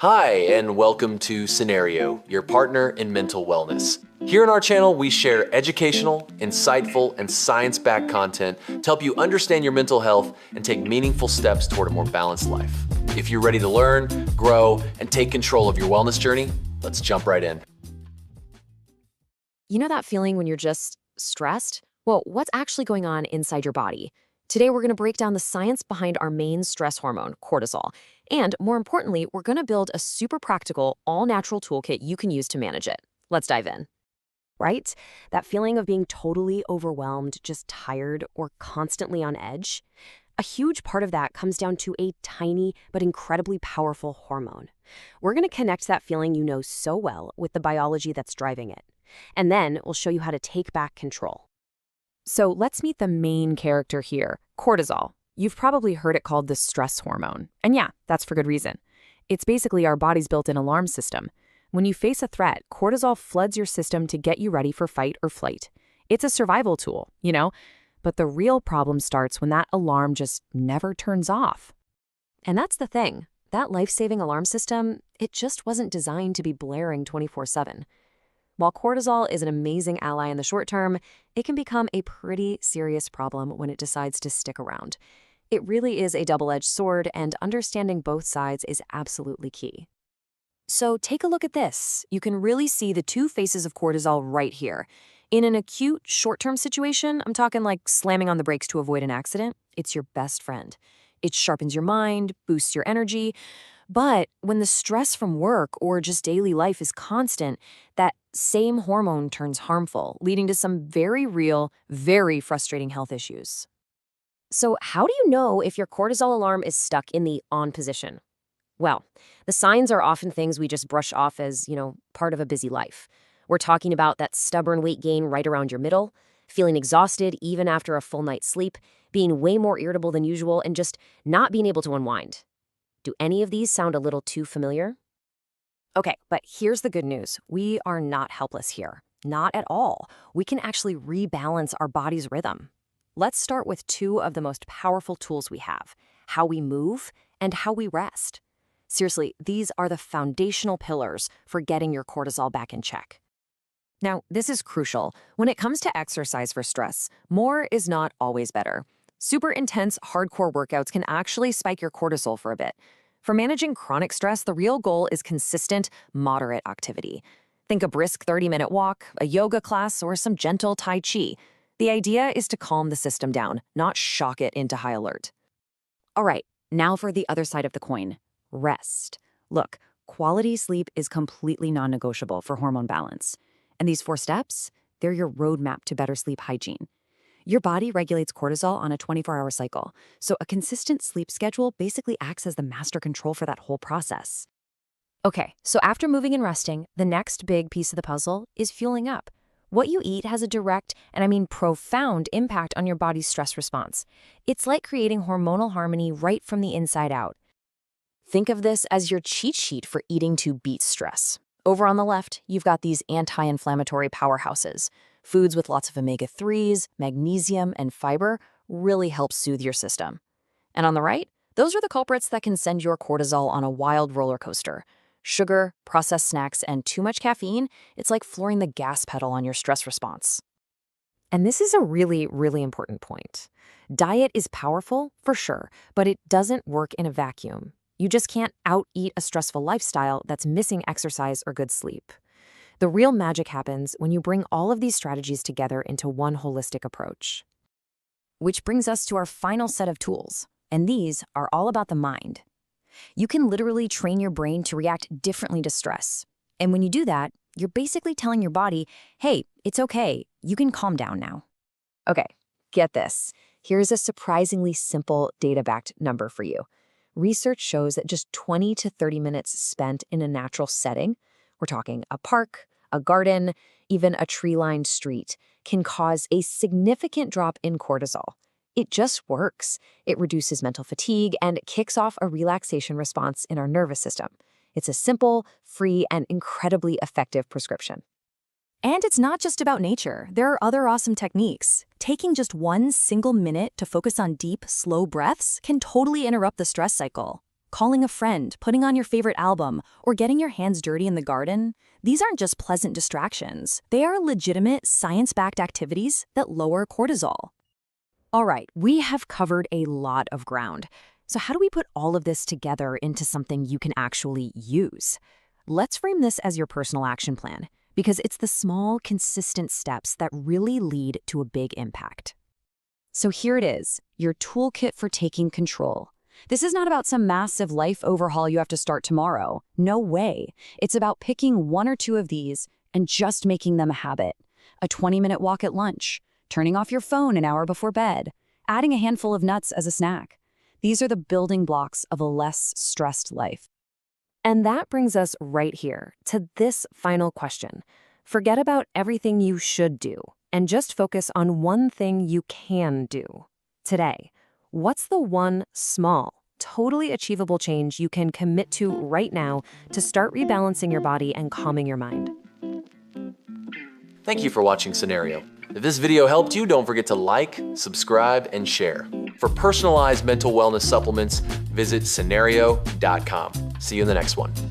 Hi, and welcome to Cenario, your partner in mental wellness. Here on our channel, we share educational, insightful, and science-backed content to help you understand your mental health and take meaningful steps toward a more balanced life. If you're ready to learn, grow, and take control of your wellness journey, let's jump right in. You know that feeling when you're just stressed? Well, what's actually going on inside your body? Today, we're going to break down the science behind our main stress hormone, cortisol. And more importantly, we're going to build a super practical, all-natural toolkit you can use to manage it. Let's dive in. Right? That feeling of being totally overwhelmed, just tired, or constantly on edge? A huge part of that comes down to a tiny but incredibly powerful hormone. We're going to connect that feeling you know so well with the biology that's driving it. And then we'll show you how to take back control. So let's meet the main character here, cortisol. You've probably heard it called the stress hormone. And yeah, that's for good reason. It's basically our body's built-in alarm system. When you face a threat, cortisol floods your system to get you ready for fight or flight. It's a survival tool, but the real problem starts when that alarm just never turns off. And that's the thing. That life-saving alarm system, it just wasn't designed to be blaring 24/7. While cortisol is an amazing ally in the short term, it can become a pretty serious problem when it decides to stick around. It really is a double-edged sword, and understanding both sides is absolutely key. So take a look at this. You can really see the two faces of cortisol right here. In an acute, short-term situation, I'm talking like slamming on the brakes to avoid an accident, it's your best friend. It sharpens your mind, boosts your energy. But when the stress from work or just daily life is constant, that same hormone turns harmful, leading to some very real, very frustrating health issues. So how do you know if your cortisol alarm is stuck in the on position? Well, the signs are often things we just brush off as, part of a busy life. We're talking about that stubborn weight gain right around your middle, feeling exhausted even after a full night's sleep, being way more irritable than usual, and just not being able to unwind. Do any of these sound a little too familiar? Okay, but here's the good news. We are not helpless here. Not at all. We can actually rebalance our body's rhythm. Let's start with two of the most powerful tools we have: how we move and how we rest. Seriously, these are the foundational pillars for getting your cortisol back in check. Now, this is crucial. When it comes to exercise for stress, more is not always better. Super intense, hardcore workouts can actually spike your cortisol for a bit. For managing chronic stress, the real goal is consistent, moderate activity. Think a brisk 30-minute walk, a yoga class, or some gentle Tai Chi. The idea is to calm the system down, not shock it into high alert. All right, now for the other side of the coin, rest. Look, quality sleep is completely non-negotiable for hormone balance. And these 4 steps, they're your roadmap to better sleep hygiene. Your body regulates cortisol on a 24-hour cycle, so a consistent sleep schedule basically acts as the master control for that whole process. Okay, so after moving and resting, the next big piece of the puzzle is fueling up. What you eat has a direct, and I mean profound, impact on your body's stress response. It's like creating hormonal harmony right from the inside out. Think of this as your cheat sheet for eating to beat stress. Over on the left, you've got these anti-inflammatory powerhouses. Foods with lots of omega-3s, magnesium, and fiber really help soothe your system. And on the right, those are the culprits that can send your cortisol on a wild roller coaster. Sugar, processed snacks, and too much caffeine, it's like flooring the gas pedal on your stress response. And this is a really, really important point. Diet is powerful, for sure, but it doesn't work in a vacuum. You just can't out-eat a stressful lifestyle that's missing exercise or good sleep. The real magic happens when you bring all of these strategies together into one holistic approach. Which brings us to our final set of tools, and these are all about the mind. You can literally train your brain to react differently to stress. And when you do that, you're basically telling your body, hey, it's okay, you can calm down now. Okay, get this. Here's a surprisingly simple data-backed number for you. Research shows that just 20 to 30 minutes spent in a natural setting, we're talking a park, a garden, even a tree-lined street, can cause a significant drop in cortisol. It just works. It reduces mental fatigue and kicks off a relaxation response in our nervous system. It's a simple, free, and incredibly effective prescription. And it's not just about nature. There are other awesome techniques. Taking just 1 single minute to focus on deep, slow breaths can totally interrupt the stress cycle. calling a friend, putting on your favorite album, or getting your hands dirty in the garden, these aren't just pleasant distractions. They are legitimate, science-backed activities that lower cortisol. All right, we have covered a lot of ground. So how do we put all of this together into something you can actually use? Let's frame this as your personal action plan, because it's the small, consistent steps that really lead to a big impact. So here it is, your toolkit for taking control. This is not about some massive life overhaul you have to start tomorrow. No way. It's about picking one or two of these and just making them a habit. A 20-minute walk at lunch, turning off your phone an hour before bed, adding a handful of nuts as a snack. These are the building blocks of a less stressed life. And that brings us right here to this final question. Forget about everything you should do and just focus on one thing you can do. Today, what's the one small, totally achievable change you can commit to right now to start rebalancing your body and calming your mind? Thank you for watching Cenario. If this video helped you, don't forget to like, subscribe, and share. For personalized mental wellness supplements, visit cenario.com. See you in the next one.